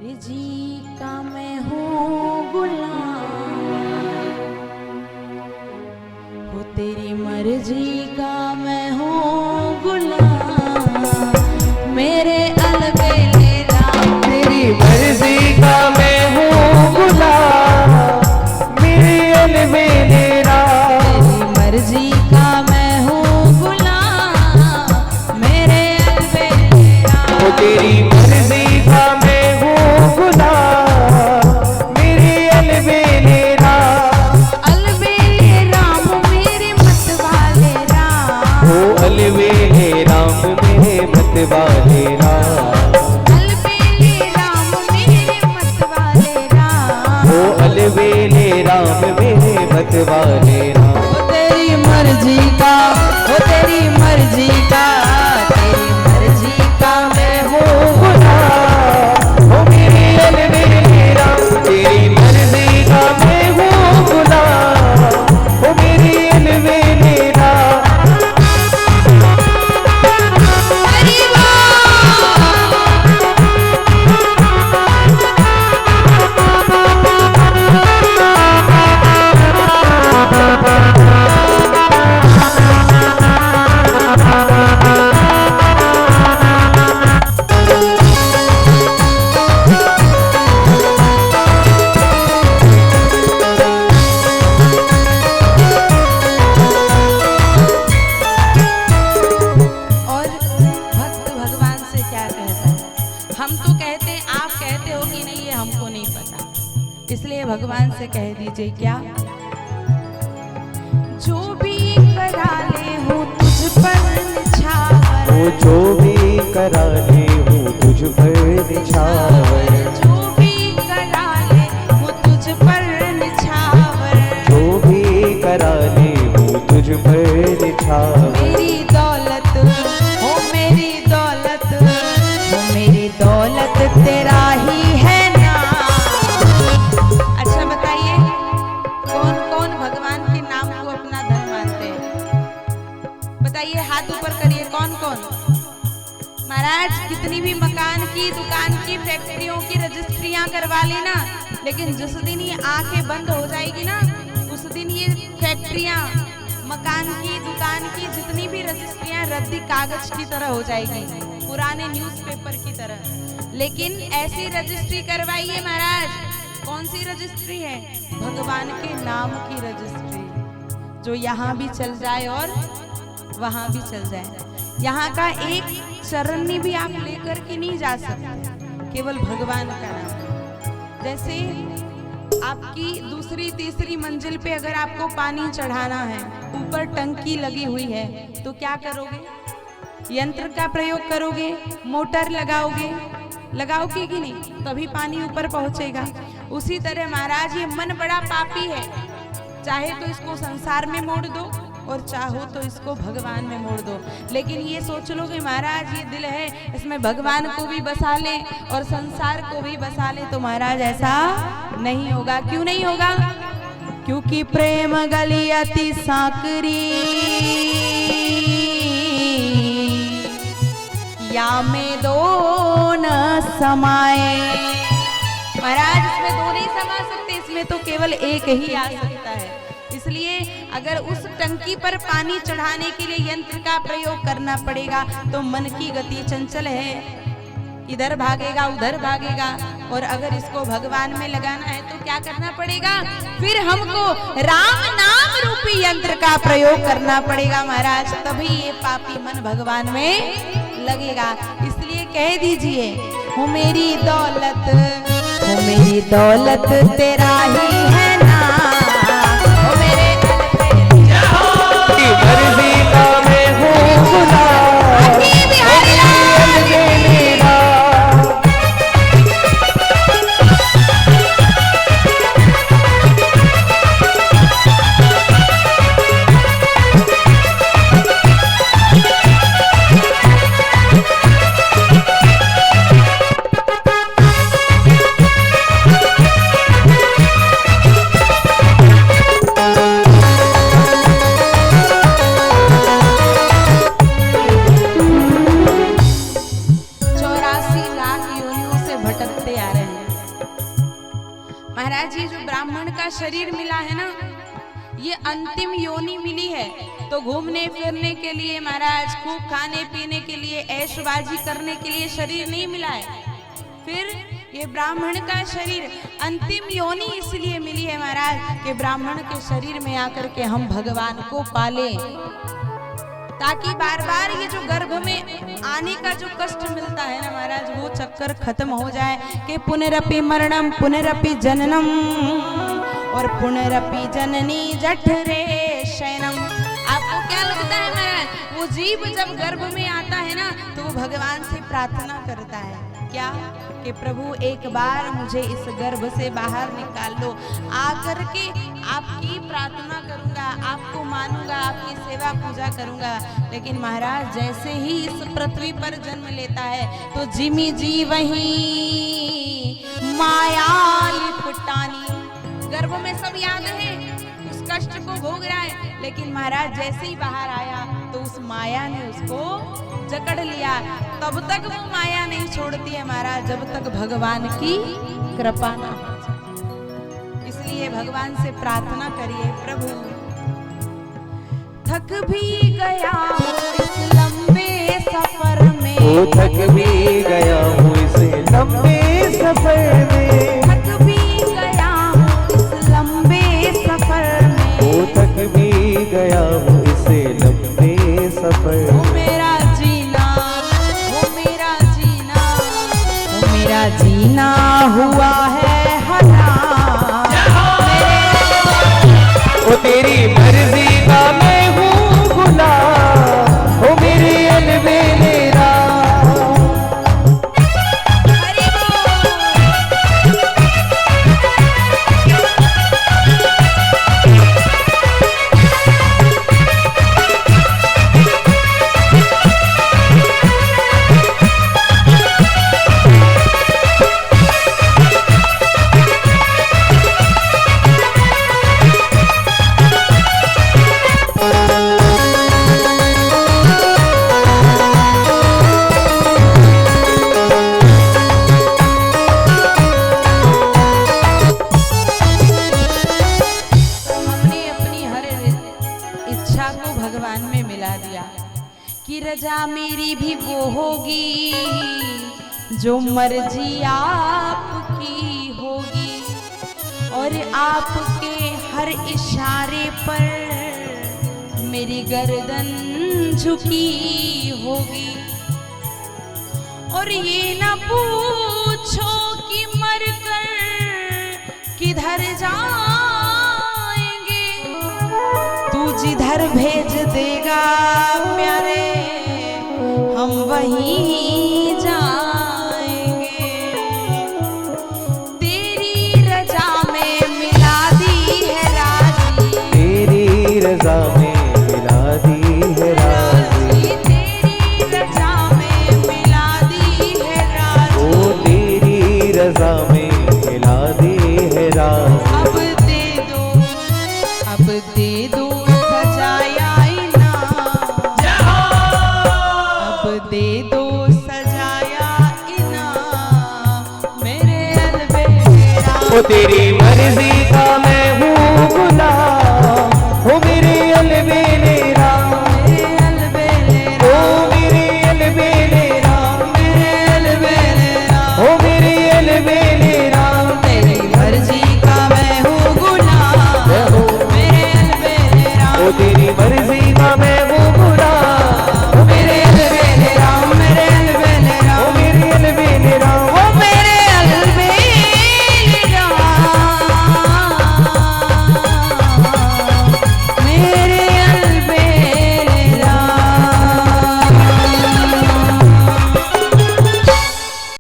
मर्जी का मैं हूँ गुलाम, हो तेरी मर्जी का मैं हूँ गुलाम, मेरे अलबेले राम। तेरी मर्जी का मैं हूँ गुलाम, मेरे अलबेले राम। तेरी मर्जी का मैं हूँ गुलाम, मेरे अलबेले राम। ओ तेरी मर्जी का मैं हूँ गुलाम, मेरे अलबेले राम। अलबेले राम मेरे मतवाले राम, ओ अलबेले राम मेरे मतवाले राम। अलबेले राम मेरे मतवाले राम। ओ अलबेले राम मेरे मतवाले राम। ओ तेरी मर्जी का, ओ तेरी मर्जी का, तेरी मर्जी का मैं हूँ गुलाम, ओ मेरे अलबेले राम। तेरी मर्जी का मैं हूँ गुलाम, ओ मेरे अलबेले राम। और भक्त भगवान से क्या कहता है? हम तो कहते, आप कहते हो कि नहीं, ये हमको नहीं पता, इसलिए भगवान से कह दीजिए क्या? जो भी करा ले हूँ तुझ पर निछावर, वो जो भी करा ले हूँ तुझ पर निछावर। जो भी करा ले हूँ तुझ पर निछावर, जो भी करा ले हूँ तुझ पर निछावर। मेरी दौलत हो, मेरी दौलत हो, मेरी दौलत तेरा ही है ना। अच्छा बताइए, कौन कौन भगवान के नाम को अपना धन मानते हैं? बताइए, हाथ ऊपर करिए, कौन कौन? महाराज, कितनी भी मकान की, दुकान की, फैक्ट्रियों की रजिस्ट्रियां करवा लेना, लेकिन जिस दिन ये आंखें बंद हो जाएगी ना, उस दिन ये फैक्ट्रियां, मकान की, दुकान की जितनी भी रजिस्ट्रियां रद्दी कागज की तरह हो जाएगी, पुराने न्यूज़पेपर की तरह। लेकिन ऐसी रजिस्ट्री करवाइए महाराज। कौन सी रजिस्ट्री है? भगवान के नाम की रजिस्ट्री, जो यहाँ भी चल जाए और वहाँ भी चल जाए। यहाँ का एक चरनी भी आप लेकर के नहीं जा सकते, केवल भगवान का नाम। जैसे आपकी दूसरी तीसरी मंजिल पे अगर आपको पानी चढ़ाना है, ऊपर टंकी लगी हुई है, तो क्या करोगे? यंत्र का प्रयोग करोगे, मोटर लगाओगे, लगाओगे कि नहीं? तभी पानी ऊपर पहुंचेगा। उसी तरह महाराज, ये मन बड़ा पापी है, चाहे तो इसको संसार में मोड़ दो और चाहो तो इसको भगवान में मोड़ दो। लेकिन ये सोच लो कि महाराज ये दिल है, इसमें भगवान को भी बसा ले और संसार को भी बसा ले, तो महाराज ऐसा नहीं होगा। क्यों नहीं होगा? क्योंकि प्रेम गली अति सांकरी, या में दो न समाए। महाराज, इसमें दो नहीं समा सकते, इसमें तो केवल एक ही आ सकता है। इसलिए अगर उस टंकी पर पानी चढ़ाने के लिए यंत्र का प्रयोग करना पड़ेगा, तो मन की गति चंचल है, इधर भागेगा उधर भागेगा। और अगर इसको भगवान में लगाना है तो क्या करना पड़ेगा? फिर हमको राम नाम रूपी यंत्र का प्रयोग करना पड़ेगा महाराज, तभी ये पापी मन भगवान में लगेगा। इसलिए कह दीजिए, हो मेरी दौलत, हो मेरी दौलत तेरा ही है ना। मर्जी का मैं हूँ गुलाम, मेरे अलबेले राम। महाराज ये जो ब्राह्मण का शरीर मिला है ना, ये अंतिम योनि मिली है। तो घूमने फिरने के लिए महाराज, खूब खाने पीने के लिए, ऐशबाजी करने के लिए शरीर नहीं मिला है। फिर ये ब्राह्मण का शरीर अंतिम योनि इसलिए मिली है महाराज कि ब्राह्मण के शरीर में आकर के हम भगवान को पाले, ताकि बार बार ये जो गर्भ में आने का जो कष्ट मिलता है ना महाराज, वो चक्कर खत्म हो जाए कि पुनरपि मरणम पुनरपि जननम और पुनरपि जननी जठरे शयनम। आपको क्या लगता है महाराज, वो जीव जब गर्भ में आता है ना तो वो भगवान से प्रार्थना करता है क्या कि प्रभु एक बार मुझे इस गर्भ से बाहर निकाल लो, आकर के आपकी प्रार्थना करूंगा, आपको मानूंगा, आपकी सेवा पूजा करूंगा। लेकिन महाराज जैसे ही इस पृथ्वी पर जन्म लेता है तो जिमी जी वही माया लिपटानी, गर्भ में सब याद है, उस कष्ट को भोग रहा है, लेकिन महाराज जैसे ही बाहर आया तो उस माया ने उसको जकड़ लिया। तब तक वो माया नहीं छोड़ती है महाराज जब तक भगवान की कृपा ना हो जाए। इसलिए भगवान से प्रार्थना करिए, प्रभु थक भी गया हूँ इस लंबे सफर में, ओ थक भी गया हूँ इस लंबे सफर में, थक भी गया हूँ इस लंबे सफर में, ओ थक भी गया हूँ इस लंबे सफर वो मेरा जीना, वो मेरा जीना, वो मेरा जीना हुआ है हराम। ओ तेरी मर्जी का मैं हूँ गुलाम, ओ मेरे अलबेलेरा। रजा मेरी भी वो होगी जो मर्जी आपकी होगी, और आपके हर इशारे पर मेरी गर्दन झुकी होगी। और ये ना पूछो कि मरकर किधर जाएंगे, तू जिधर भेज देगा प्यारे हम वहीं जाएंगे। तेरी रजा में मिला दी है राजी, तेरी रजा में मिला दी है राजी, तेरी रजा में मिला दी है राजी, ओ तेरी रजा में मिला दी है राजी। अब दे दो, अब दे दो सजाया इनाम, अब दे दो सजाया इनाम मेरे अलबेला। ओ तेरी मर्जी का मैं हूँ गुलाम, ओ मेरे